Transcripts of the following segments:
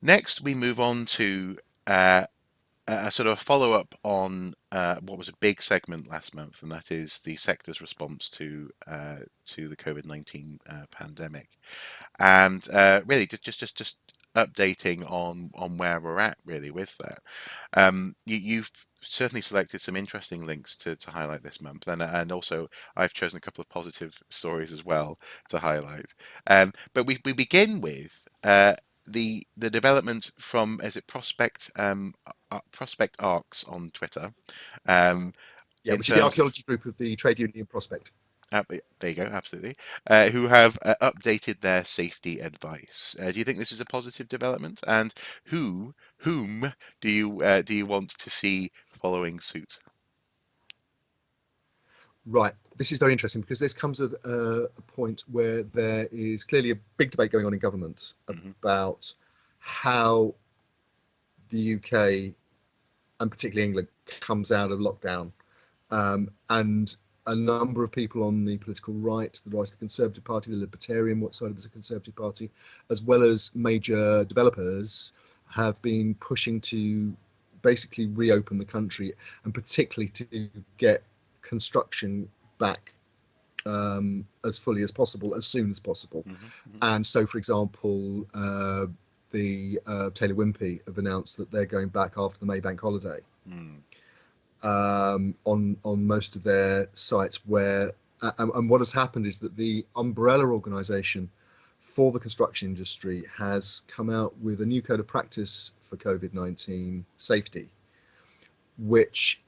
Next, we move on to uh, a sort of follow-up on what was a big segment last month, and that is the sector's response to the COVID-19 pandemic, and really just updating on where we're at really with that. You've certainly selected some interesting links to highlight this month, and also I've chosen a couple of positive stories as well to highlight. But we begin with the development from, is it Prospect Arcs on Twitter, um, Yeah, in which is the terms of archaeology group of the trade union Prospect. there you go, absolutely, who have updated their safety advice. Do you think this is a positive development? And whom do you want to see following suit? Right. This is very interesting because this comes at a point where there is clearly a big debate going on in government Hmm. about how the UK and particularly England comes out of lockdown. And a number of people on the political right, the right of the Conservative Party, the Libertarian side of the Conservative Party, as well as major developers, have been pushing to basically reopen the country and particularly to get construction back as fully as possible, as soon as possible. Hmm. Hmm. And so, for example, the Taylor Wimpey have announced that they're going back after the May Bank holiday Mm. on most of their sites. Where and what has happened is that the umbrella organisation for the construction industry has come out with a new code of practice for COVID-19 safety, which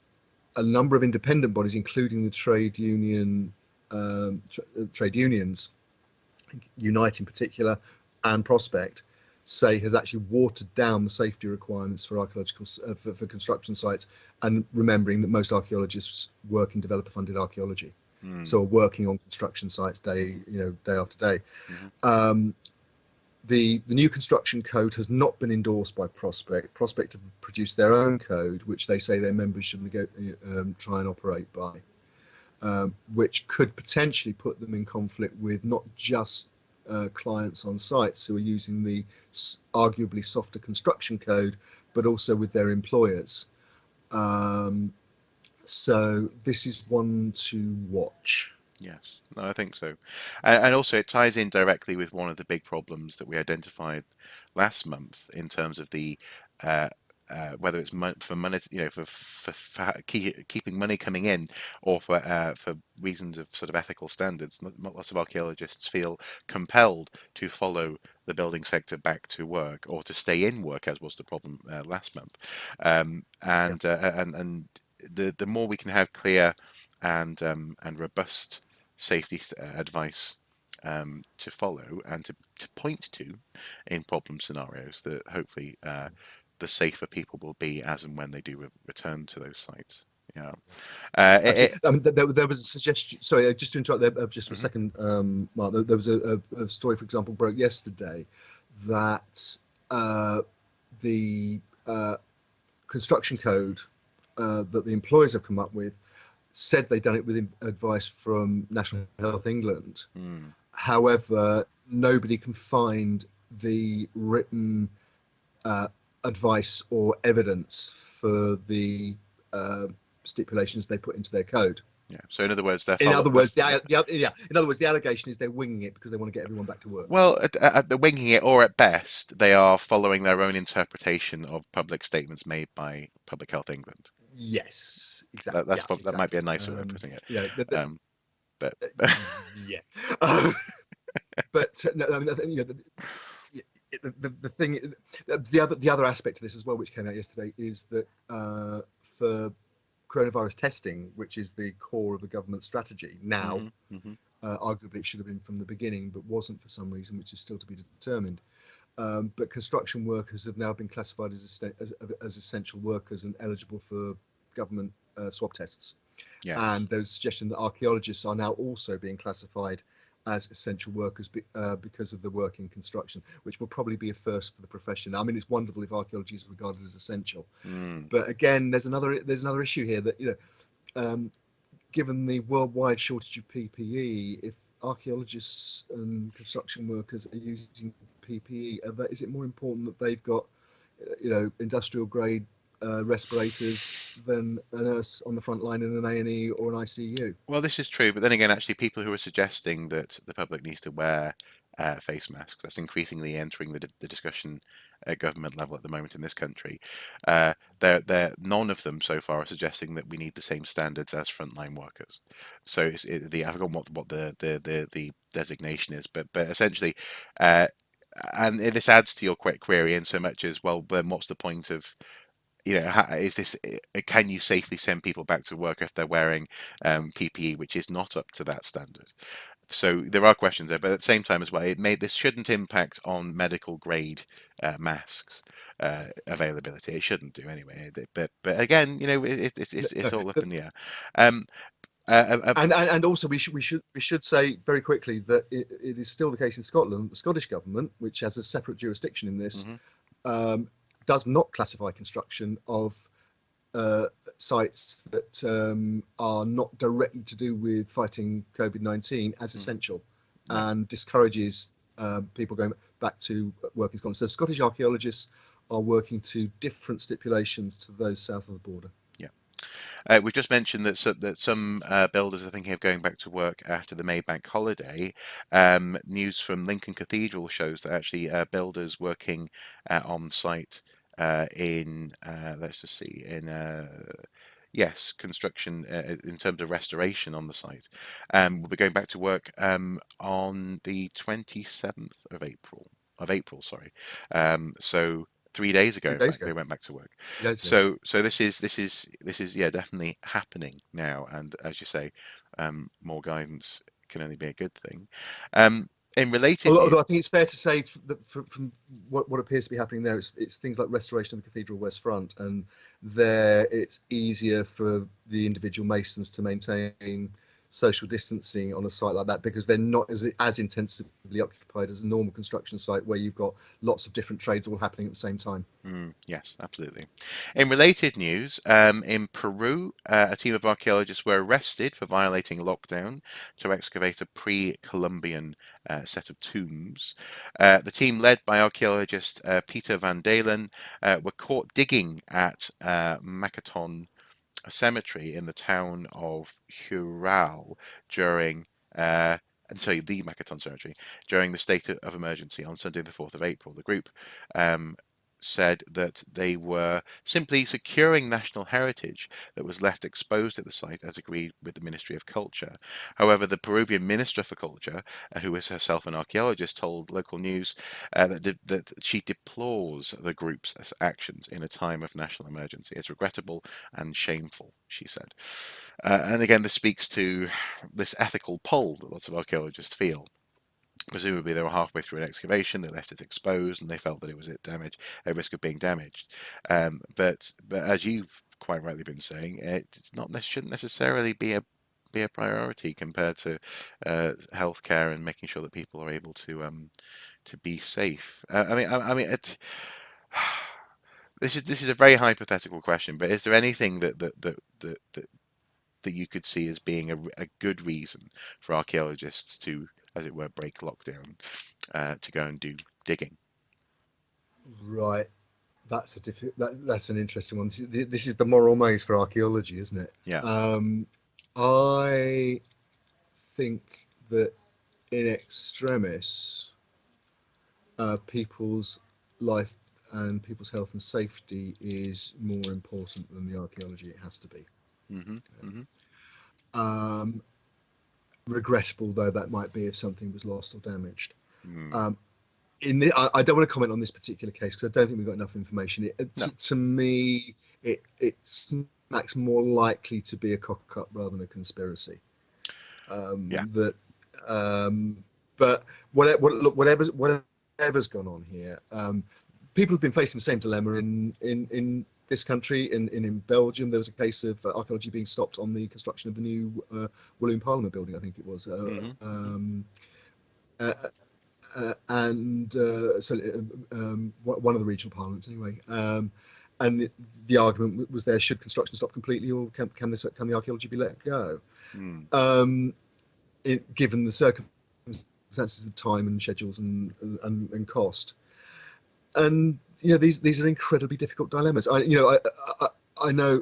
a number of independent bodies, including the trade unions, Unite in particular, and Prospect, say has actually watered down the safety requirements for archaeological for construction sites, and remembering that most archaeologists work in developer-funded archaeology, Mm. so are working on construction sites day after day. Hmm. Um, the new construction code has not been endorsed by Prospect. Prospect have produced their own code, which they say their members should try and operate by, which could potentially put them in conflict with not just clients on sites who are using the arguably softer construction code, but also with their employers. Um, so this is one to watch. Yes, no, I think so, and also it ties in directly with one of the big problems that we identified last month in terms of the uh, whether it's for money, keeping money coming in, or for reasons of sort of ethical standards. Lots of archaeologists feel compelled to follow the building sector back to work or to stay in work, as was the problem last month, Yeah. and the more we can have clear and robust safety advice to follow and to point to in problem scenarios, that hopefully the safer people will be as and when they do return to those sites. Yeah. Absolutely. I mean, there was a suggestion. Sorry, just to interrupt there just for a Mhm. second, Mark. There was a story, for example, broke yesterday that the construction code that the employers have come up with said they'd done it with advice from National Health England. Mm. However, nobody can find the written uh, advice or evidence for the uh, stipulations they put into their code. Yeah. So in other words, they're In follow. other words, in other words, the allegation is they're winging it because they want to get everyone back to work. Well, at the winging it, or at best, they are following their own interpretation of public statements made by Public Health England. Yes, exactly. That's Yeah, that might be exactly. a nicer way of putting it. Yeah, Um, but yeah. Um, but no, I mean, the thing, the other aspect of this as well, which came out yesterday, is that for coronavirus testing, which is the core of the government strategy now, hmm. Hmm. arguably it should have been from the beginning, but wasn't for some reason, which is still to be determined. But construction workers have now been classified as essential workers and eligible for government swab tests. Yes. And there's a suggestion that archaeologists are now also being classified as essential workers because of the work in construction, which will probably be a first for the profession. I mean, it's wonderful if archaeology is regarded as essential, Mm. but again, there's another issue here that given the worldwide shortage of PPE, if archaeologists and construction workers are using PPE? Is it more important that they've got, industrial grade respirators than a nurse on the front line in an A&E or an ICU? Well, this is true, but then again, actually, people who are suggesting that the public needs to wear face masks, that's increasingly entering the discussion at government level at the moment in this country. None of them so far are suggesting that we need the same standards as frontline workers. So I've forgotten what the designation is, but essentially, uh, and this adds to your quick query in so much as, well, then what's the point of, is this? Can you safely send people back to work if they're wearing PPE which is not up to that standard? So there are questions there, but at the same time as well, this shouldn't impact on medical grade masks availability. It shouldn't do anyway. But again, it's all up in the air. Um, And also we should say very quickly that it is still the case in Scotland. The Scottish government, which has a separate jurisdiction in this, mhm, does not classify construction of sites that are not directly to do with fighting COVID-19 as essential, yeah. and discourages people going back to work in Scotland. So Scottish archaeologists are working to different stipulations to those south of the border. We've just mentioned that some builders are thinking of going back to work after the May Bank holiday. News from Lincoln Cathedral shows that actually builders working on site let's just see, yes, construction in terms of restoration on the site, will be going back to work on the 27th of April. Sorry. So 3 days ago, 3 in days fact, ago. they went back to work. 3 days ago. So this is yeah, definitely happening now, and as you say, more guidance can only be a good thing. In related news, Although I think it's fair to say that from what appears to be happening there, it's things like restoration of the cathedral west front, and there it's easier for the individual masons to maintain social distancing on a site like that, because they're not as intensively occupied as a normal construction site where you've got lots of different trades all happening at the same time. yes, absolutely. In related news, in Peru, a team of archaeologists were arrested for violating lockdown to excavate a pre-Columbian set of tombs. The team, led by archaeologist Peter van Dalen, were caught digging at Macaton cemetery in the town of Hural during the Makaton cemetery during the state of emergency on Sunday, the 4th of April. The group um, said that they were simply securing national heritage that was left exposed at the site, as agreed with the Ministry of Culture. However, the Peruvian Minister for Culture, who is herself an archaeologist, told local news that she deplores the group's actions in a time of national emergency. It's regrettable and shameful, she said. And again, this speaks to this ethical pull that lots of archaeologists feel. Presumably, they were halfway through an excavation, they left it exposed, and they felt that it was at risk of being damaged. But as you've quite rightly been saying, shouldn't necessarily be a priority compared to healthcare and making sure that people are able to be safe. This is a very hypothetical question, but is there anything that you could see as being a good reason for archaeologists to, as it were, break lockdown to go and do digging? Right. That's an interesting one. This is the moral maze for archaeology, isn't it? Yeah. I think that in extremis, people's life and people's health and safety is more important than the archaeology. It has to be. hmm hmm Regrettable though that might be if something was lost or damaged. Mm. I don't want to comment on this particular case because I don't think we've got enough information. No. To me, it smacks more likely to be a cock-up rather than a conspiracy. Yeah. But whatever's gone on here, people have been facing the same dilemma in this country. In Belgium, there was a case of archaeology being stopped on the construction of the new Walloon Parliament building, I think it was. One of the regional parliaments anyway. And the argument was there: should construction stop completely, or can the archaeology be let go? Mm. given the circumstances of time and schedules and cost. And these are incredibly difficult dilemmas. I know,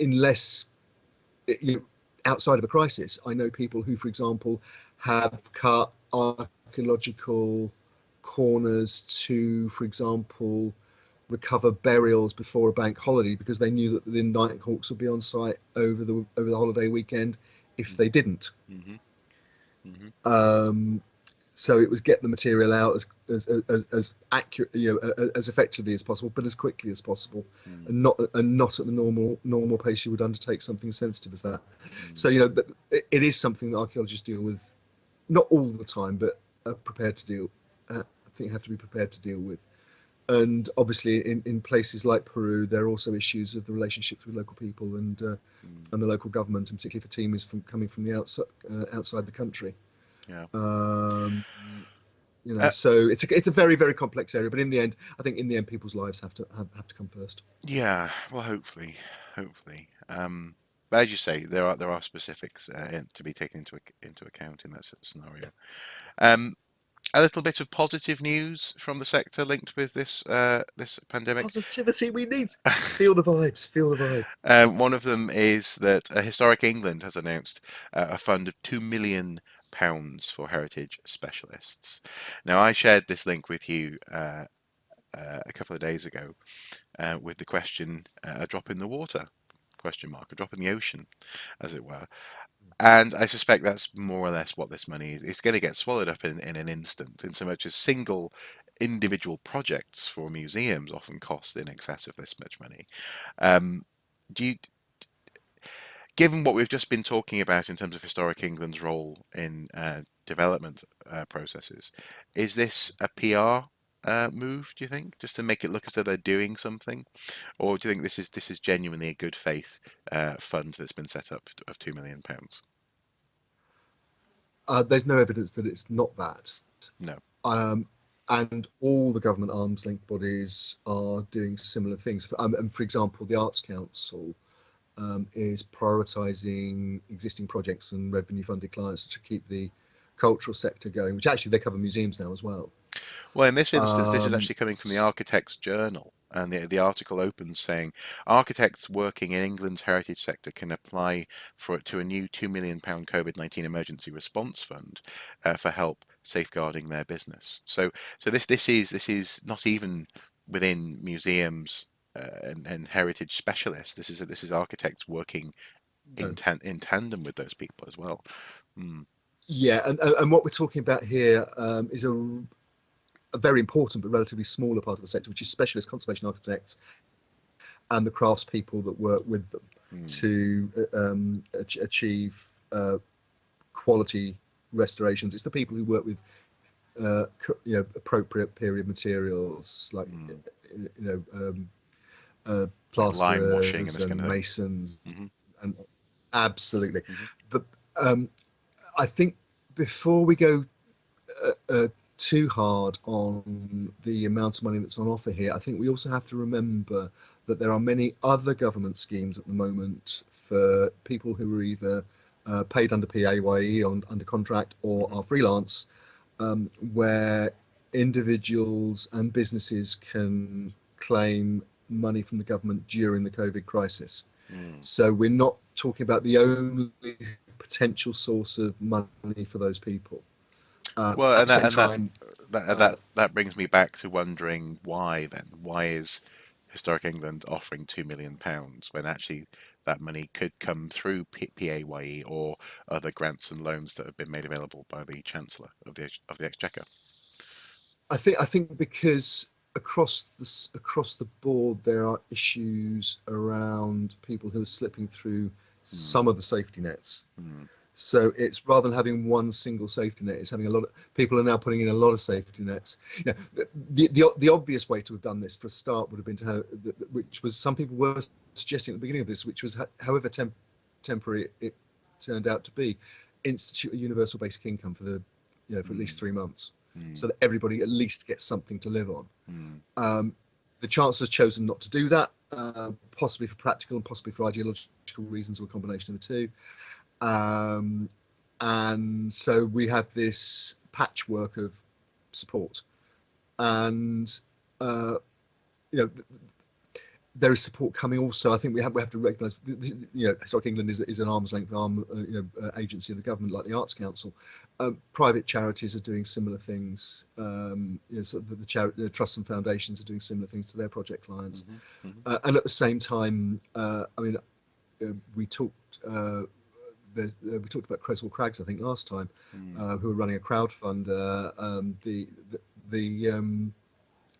unless outside of a crisis, I know people who, for example, have cut archaeological corners to, for example, recover burials before a bank holiday because they knew that the Nighthawks would be on site over the holiday weekend if they didn't. Mm-hmm. Mm-hmm. So it was get the material out as accurate, as effectively as possible, but as quickly as possible, and not at the normal pace you would undertake something sensitive as that. So it is something that archaeologists deal with, not all the time, but are prepared to deal. I think have to be prepared to deal with. And obviously, in places like Peru, there are also issues of the relationships with local people and the local government, and particularly for teams coming from the outside the country. Yeah. So it's a very, very complex area. But in the end, I think people's lives have to come first. Yeah. Well, hopefully. But as you say, there are specifics to be taken into account in that scenario. A little bit of positive news from the sector linked with this pandemic. Positivity, we need. Feel the vibes. Feel the vibe. One of them is that Historic England has announced a fund of £2 million for heritage specialists. Now, I shared this link with you a couple of days ago with the question, a drop in the water, a drop in the ocean, as it were. And I suspect that's more or less what this money is. It's going to get swallowed up in an instant, in so much as single individual projects for museums often cost in excess of this much money. Given what we've just been talking about in terms of Historic England's role in development processes, is this a PR move, do you think, just to make it look as though they're doing something, or do you think this is genuinely a good faith fund that's been set up of £2 million? There's no evidence that it's not that. No. And all the government arms linked bodies are doing similar things. And for example, the Arts Council is prioritising existing projects and revenue funded clients to keep the cultural sector going, which actually they cover museums now as well. Well, in this instance, this is actually coming from the Architects Journal, and the article opens saying architects working in England's heritage sector can apply to a new £2 million COVID-19 emergency response fund for help safeguarding their business. So this is not even within museums and heritage specialists. This is architects working in tandem with those people as well. Yeah, and what we're talking about here is a very important but relatively smaller part of the sector, which is specialist conservation architects and the craftspeople that work with them to achieve quality restorations. It's the people who work with appropriate period materials like plasterers lime washing and masons. And absolutely. But I think before we go too hard on the amount of money that's on offer here, I think we also have to remember that there are many other government schemes at the moment for people who are either paid under PAYE under contract or are freelance, where individuals and businesses can claim money from the government during the COVID crisis. So we're not talking about the only potential source of money for those people. Well, and that brings me back to wondering why then? Why is Historic England offering £2 million when actually that money could come through PAYE or other grants and loans that have been made available by the Chancellor of the Exchequer? I think because across the board there are issues around people who are slipping through some of the safety nets. So it's rather than having one single safety net, it's having a lot of people are now putting in a lot of safety nets. The obvious way to have done this for a start would have been to have, which was some people were suggesting at the beginning of this, which was however temporary it turned out to be, institute a universal basic income for for at least 3 months, so that everybody at least gets something to live on. The Chancellor's chosen not to do that, possibly for practical and possibly for ideological reasons, or a combination of the two. and so we have this patchwork of support, and you know, there is support coming also. I think we have to recognise, you know, Historic England is an arm's length agency of the government, like the Arts Council. Private charities are doing similar things. You know, so the trusts and foundations are doing similar things to their project clients. And at the same time, I mean, we talked about Creswell Crags, I think, last time, who are running a crowdfunder. The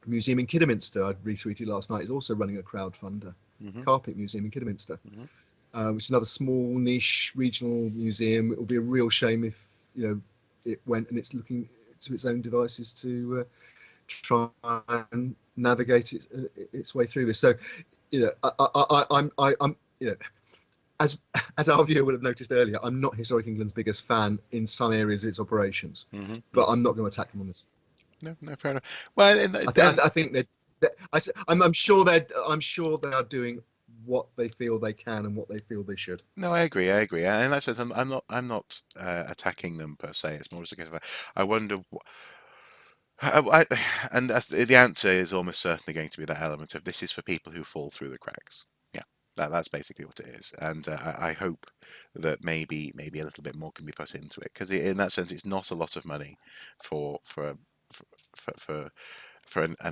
museum in Kidderminster, I retweeted last night, is also running a crowdfunder. Carpet Museum in Kidderminster, which is another small niche regional museum. It would be a real shame if, you know, it went and it's looking to its own devices to try and navigate its way through this. So, you know, I'm you know, as our viewer would have noticed earlier, I'm not Historic England's biggest fan in some areas of its operations, but I'm not going to attack them on this. No, fair enough. Well, I think I'm sure they are doing what they feel they can and what they feel they should. no, I agree. I agree. And in that sense, I'm not attacking them per se. It's more just a case of I wonder. And the answer is almost certainly going to be that element of this is for people who fall through the cracks. Yeah, that's basically what it is. And I hope that maybe a little bit more can be put into it, because in that sense, it's not a lot of money for a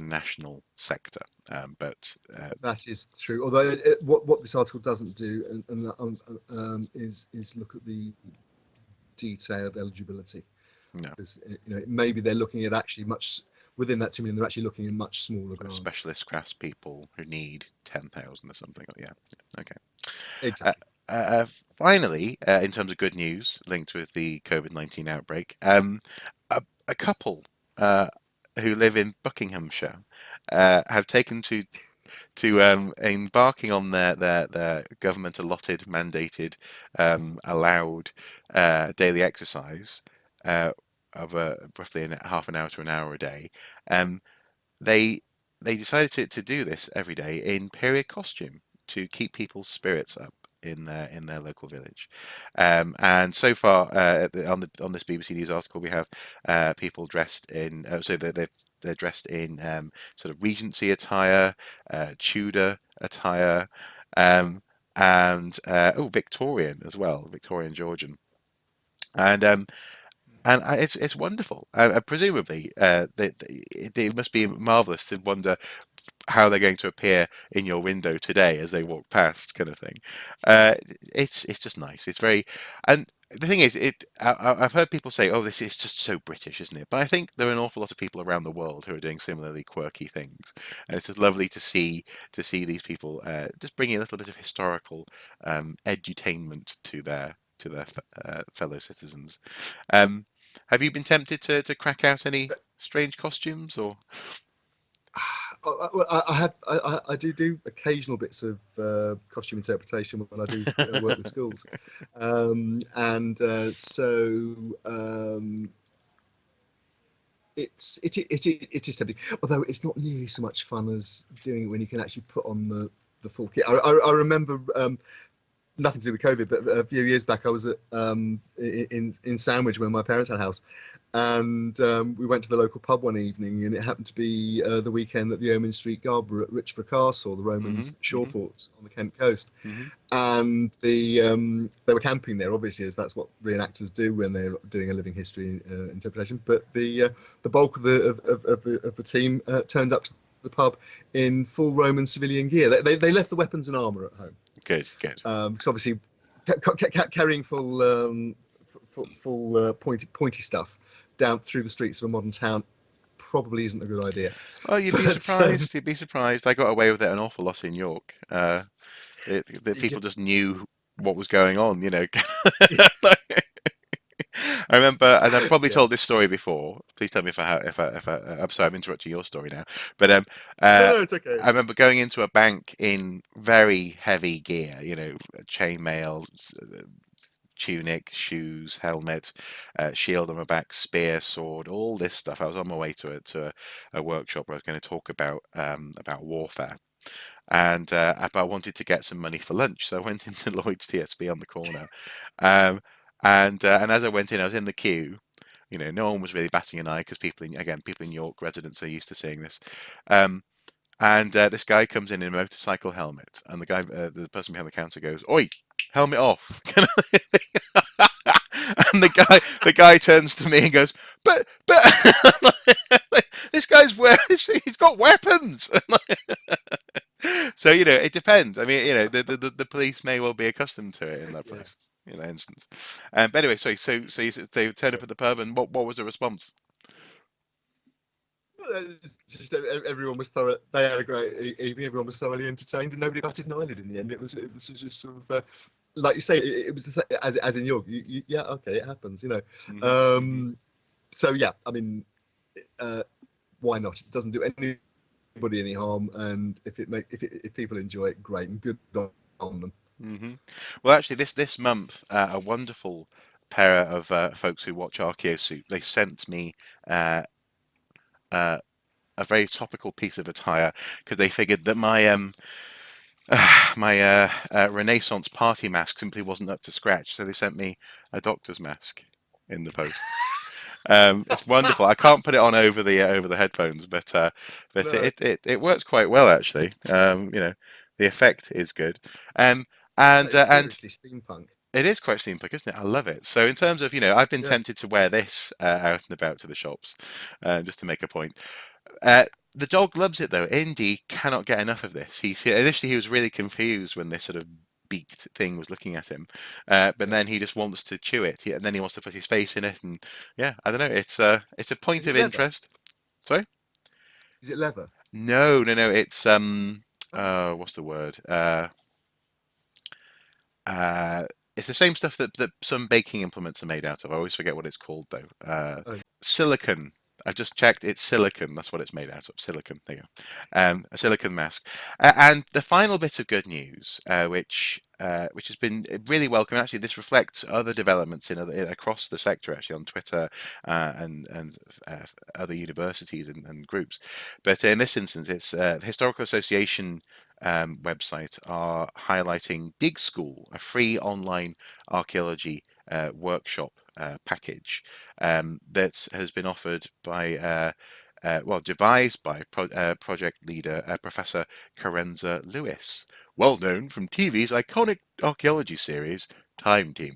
national sector. But That is true. Although what this article doesn't do is look at the detailed eligibility. no, Because, you know, maybe they're looking at actually much within that 2 million. They're actually looking at much smaller grants. specialist craftspeople who need 10,000 or something. Yeah. Okay. Exactly. Finally, in terms of good news linked with the COVID-19 outbreak, a couple who live in Buckinghamshire have taken to embarking on their government allotted, mandated, allowed daily exercise of roughly half an hour to an hour a day. They they decided to do this every day in period costume to keep people's spirits up in their local village. And so far, on this BBC News article, we have people dressed in they're dressed in sort of Regency attire, Tudor attire, and Victorian as well, Victorian Georgian, and it's wonderful. Presumably, it must be marvelous to wonder how they're going to appear in your window today as they walk past, kind of thing. It's just nice. It's very, and the thing is, I've heard people say, "Oh, this is just so British, isn't it?" But I think there are an awful lot of people around the world who are doing similarly quirky things, and it's just lovely to see these people just bringing a little bit of historical edutainment to their fellow citizens. Have you been tempted to crack out any strange costumes or? I do occasional bits of costume interpretation when I do work with schools, and so it is tempting. Although it's not nearly so much fun as doing it when you can actually put on the full kit. I remember. Nothing to do with COVID, but a few years back, I was at in Sandwich when my parents had a house, and we went to the local pub one evening, and it happened to be the weekend that the Ermine Street Guard were at Richborough Castle, the Romans' shore fort on the Kent coast, and they were camping there, obviously, as that's what reenactors do when they're doing a living history interpretation. But the bulk of the team turned up to the pub in full Roman civilian gear. They left the weapons and armour at home. Good. Because obviously, carrying full pointy stuff down through the streets of a modern town probably isn't a good idea. Oh, you'd be surprised. You'd be surprised. I got away with it an awful lot in York. People just knew what was going on, you know. I remember, and I've probably told this story before. Please tell me I'm sorry, I'm interrupting your story now. But No, it's okay. I remember going into a bank in very heavy gear, you know, chainmail, tunic, shoes, helmet, shield on my back, spear, sword, all this stuff. I was on my way to a workshop where I was going to talk about warfare. And I wanted to get some money for lunch, so I went into Lloyd's TSB on the corner, And as I went in, I was in the queue. No one was really batting an eye because people in York residents are used to seeing this. Um, and this guy comes in a motorcycle helmet, and the person behind the counter goes, "Oi, helmet off!" And the guy turns to me and goes, "But this guy's he's got weapons." So it depends. I mean, the police may well be accustomed to it in that Yeah. place, in that instance. But anyway, they turned up at the pub, and what was the response? Just everyone was thorough. They had a great evening. Everyone was thoroughly entertained, and nobody batted an eyelid in the end. It was just sort of like you say. It was as in York. Yeah, okay, it happens. Hmm. So yeah, I mean, why not? It doesn't do anybody any harm, and if people enjoy it, great and good on them. Hmm. Well, actually, this month, a wonderful pair of folks who watch Archaeosoup, they sent me uh, uh, a very topical piece of attire because they figured that my Renaissance party mask simply wasn't up to scratch, so they sent me a doctor's mask in the post. It's wonderful. I can't put it on over the headphones, but No, it works quite well actually. The effect is good. Um, that and is and seriously steampunk. it is quite steampunk, isn't it? I love it. So in terms of, I've been Yeah. tempted to wear this out and about to the shops, just to make a point. Uh, the dog loves it though. Indy cannot get enough of this. Initially he was really confused when this sort of beaked thing was looking at him, but Yeah. then he just wants to chew it, and then he wants to put his face in it, and yeah, I don't know. It's a point Is of it leather? interest. Sorry? Is it leather? No, no, no. It's Oh, what's the word? Uh, it's the same stuff that some baking implements are made out of. I always forget what it's called though. oh, Silicon. I've just checked. It's silicon. That's what it's made out of. Silicon. There you go. A silicon mask. And the final bit of good news, which has been really welcome. Actually, this reflects other developments across the sector. Actually, on Twitter and other universities and groups. But in this instance, it's the Historical Association website are highlighting Dig School, a free online archaeology workshop package that has been offered by, devised by project leader Professor Carenza Lewis, well known from TV's iconic archaeology series Time Team.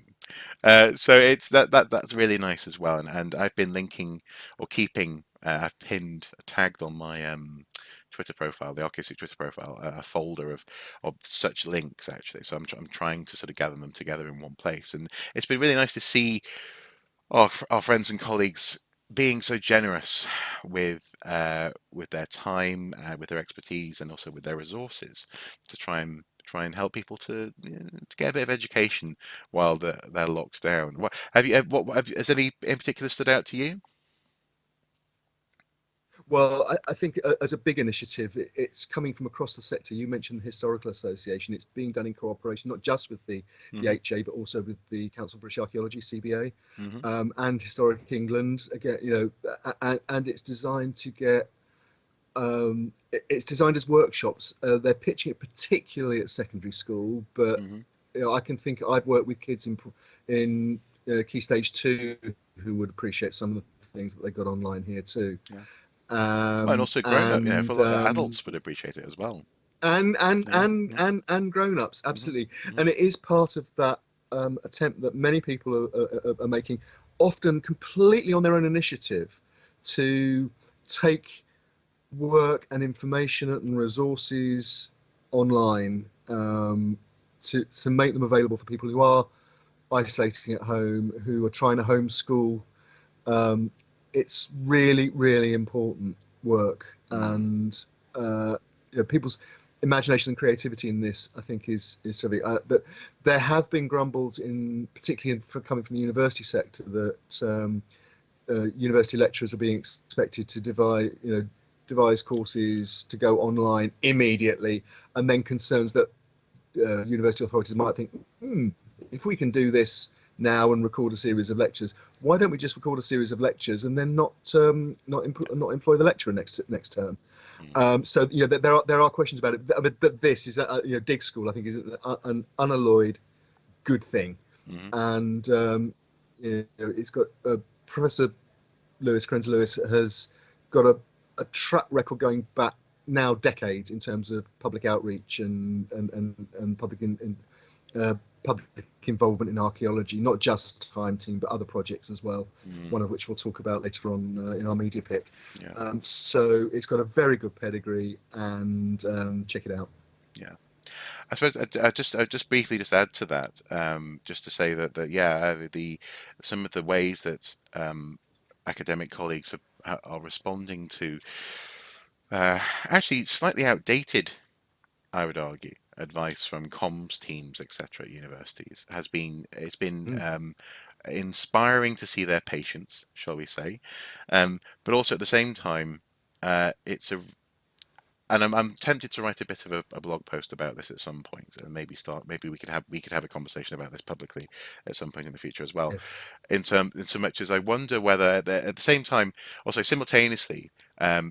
So it's that's really nice as well, and I've been linking or keeping. I've tagged on my Twitter profile, the Archaeology Twitter profile, a folder of such links actually. So I'm trying to sort of gather them together in one place, and it's been really nice to see our friends and colleagues being so generous with their time, with their expertise, and also with their resources to try and help people to get a bit of education while they're locked down. Has any in particular stood out to you? well, I think as a big initiative, it's coming from across the sector. You mentioned the Historical Association. It's being done in cooperation, not just with the Hmm. HA, but also with the Council for British Archaeology, CBA, Hmm. and Historic England. Again, and it's designed to get. It's designed as workshops. They're pitching it particularly at secondary school, but Hmm. I can think I've worked with kids in Key Stage 2 who would appreciate some of the things that they got online here too. Yeah. Well, and um, also grown up, for a and lot of um, adults would appreciate it as well. and and Yeah. and Yeah. and grown-ups, Hmm. absolutely. Hmm. And it is part of that attempt that many people are making, often completely on their own initiative, to take work and information and resources online, to make them available for people who are isolating at home, who are trying to homeschool. Um, it's really, really important work, Mm. and people's imagination and creativity in this, I think, is terrific. But there have been grumbles, particularly coming from the university sector, that university lecturers are being expected to devise courses to go online immediately, and then concerns that university authorities might think, if we can do this now and record a series of lectures, why don't we just record a series of lectures and then not employ the lecturer next term? Mm. So there are questions about it, but this is Dig School, I think, is an unalloyed good thing. Hmm. and it's got Professor Krenzer Lewis has got a track record going back now decades in terms of public outreach and public involvement in archaeology, not just Time Team but other projects as well. One of which we'll talk about later on in our media pick. Yeah. So it's got a very good pedigree, and check it out. Yeah. I suppose I just briefly just add to that, just to say that yeah, the some of the ways that academic colleagues are responding to actually slightly outdated, I would argue, advice from comms teams, etc. at universities it's been Mm. inspiring to see their patience, shall we say, but also at the same time, it's a and I'm tempted to write a bit of a blog post about this at some point, and maybe we could have a conversation about this publicly at some point in the future as well. Yes. In so much as I wonder whether at the same time, also simultaneously,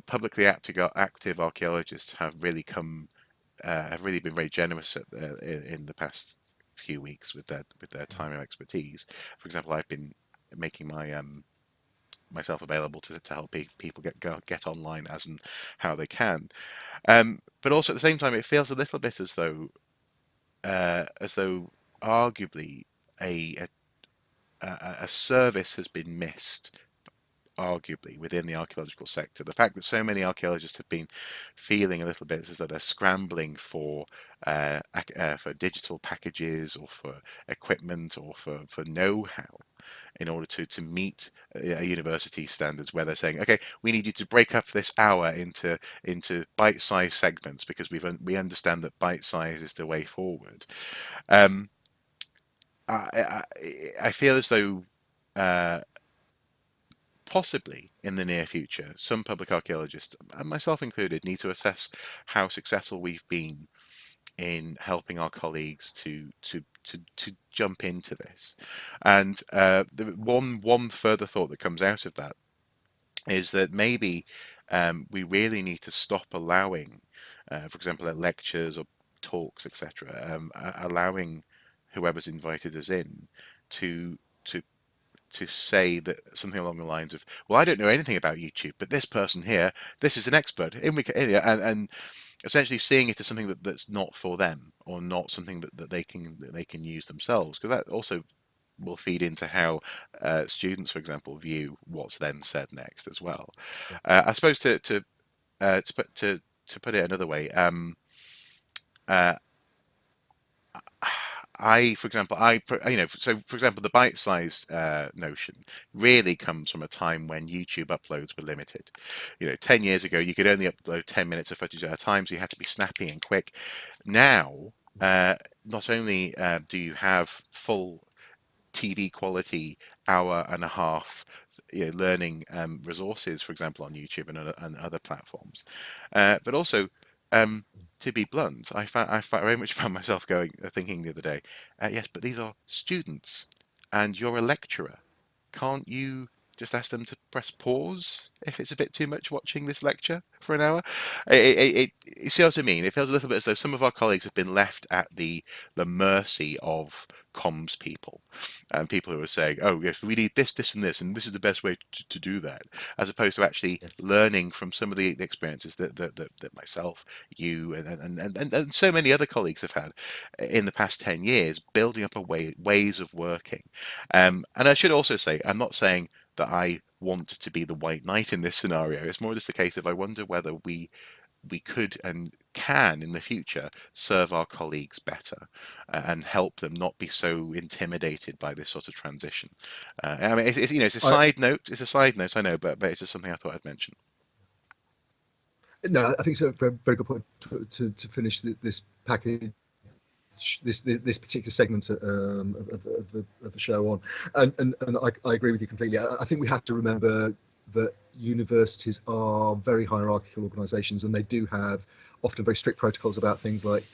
publicly active archaeologists have really been very generous in the past few weeks with their time and expertise. For example, I've been making myself available to help people get online as and how they can. But also at the same time, it feels a little bit as though arguably a, a service has been missed, arguably within the archaeological sector. The fact that so many archaeologists have been feeling a little bit as though they're scrambling for digital packages or for equipment or for know-how in order to meet a university standards, where they're saying, okay, we need you to break up this hour into bite-sized segments because we understand that bite size is the way forward. Um, I feel as though uh, possibly in the near future, some public archaeologists, and myself included, need to assess how successful we've been in helping our colleagues to jump into this. And the one further thought that comes out of that is that maybe we really need to stop allowing, for example, at lectures or talks, etc., allowing whoever's invited us in to to to say that something along the lines of, "Well, I don't know anything about YouTube, but this person here, this is an expert," and essentially seeing it as something that's not for them or not something that they can use themselves, because that also will feed into how students, for example, view what's then said next as well. Yeah. I suppose to put it another way, uh, for example, so for example, the bite-sized notion really comes from a time when YouTube uploads were limited. 10 years ago, you could only upload 10 minutes of footage at a time, so you had to be snappy and quick. Now, not only do you have full TV quality hour and a half learning resources, for example, on YouTube and other platforms. But also, to be blunt, I very much found myself thinking the other day, yes, but these are students, and you're a lecturer. Can't you just ask them to press pause if it's a bit too much watching this lecture for an hour? You see what I mean? It feels a little bit as though some of our colleagues have been left at the mercy of comms people and people who are saying, "Oh, yes, we need this, this, and this is the best way to do that," as opposed to actually Yes. learning from some of the experiences that myself, you, and so many other colleagues have had in the past 10 years, building up ways of working. And I should also say, I'm not saying that I want to be the white knight in this scenario. It's more just a case of I wonder whether we could and can in the future serve our colleagues better and help them not be so intimidated by this sort of transition. I mean, it's a I side note. It's a side note, I know, but it's just something I thought I'd mention. No, I think it's a very, very good point to finish this package, this particular segment of the show on, and I agree with you completely. I think we have to remember that universities are very hierarchical organisations, and they do have often very strict protocols about things like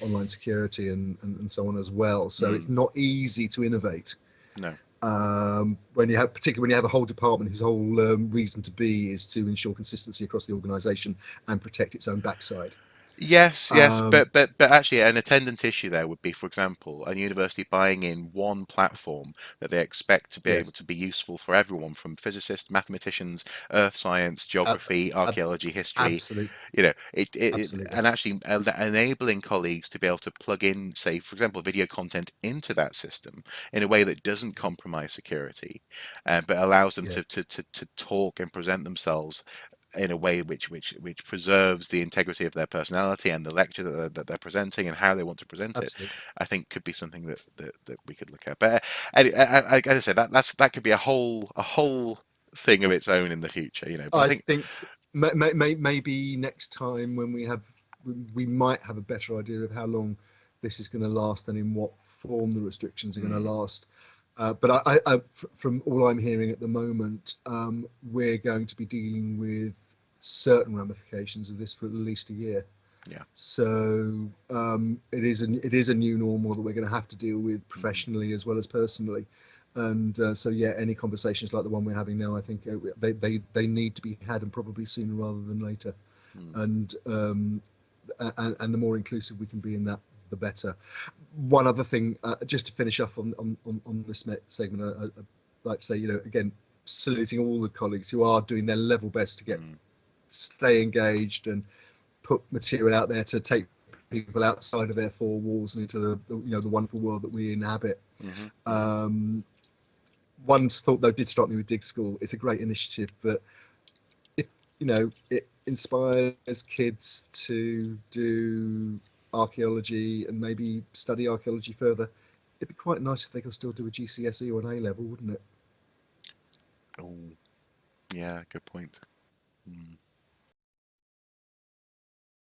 online security and so on as well. So it's not easy to innovate. No. Particularly when you have a whole department whose whole reason to be is to ensure consistency across the organisation and protect its own backside. Yes, yes, Um, but actually, an attendant issue there would be, for example, a university buying in one platform that they expect to be able yes, to be useful for everyone, from physicists, mathematicians, earth science, ab- geography, ab- archaeology, history. absolutely, absolutely, And actually enabling colleagues to be able to plug in, say, for example, video content into that system in a way that doesn't compromise security, but allows them yeah, to talk and present themselves in a way which preserves the integrity of their personality and the lecture that they're presenting and how they want to present it. absolutely. I think could be something that we could look at. But as I said, that could be a whole thing of its own in the future, you know. But I I think, think maybe next time when we might have a better idea of how long this is going to last and in what form the restrictions are going to mm, last. But from all I'm hearing at the moment, we're going to be dealing with certain ramifications of this for at least a year. yeah, So it is a new normal that we're going to have to deal with mm, professionally as well as personally. And so yeah, any conversations like the one we're having now, I think they need to be had, and probably sooner rather than later. mm, And the more inclusive we can be in that, the better. One other thing, just to finish off on this segment, I'd like to say, again, saluting all the colleagues who are doing their level best to mm, stay engaged and put material out there to take people outside of their four walls and into the wonderful world that we inhabit. mm-hmm, mm-hmm, Um, One thought though did strike me with Dig School. It's a great initiative, but if it inspires kids to do archaeology and maybe study archaeology further, it'd be quite nice if they could still do a GCSE or an A level, wouldn't it? oh, yeah, good point. Mm.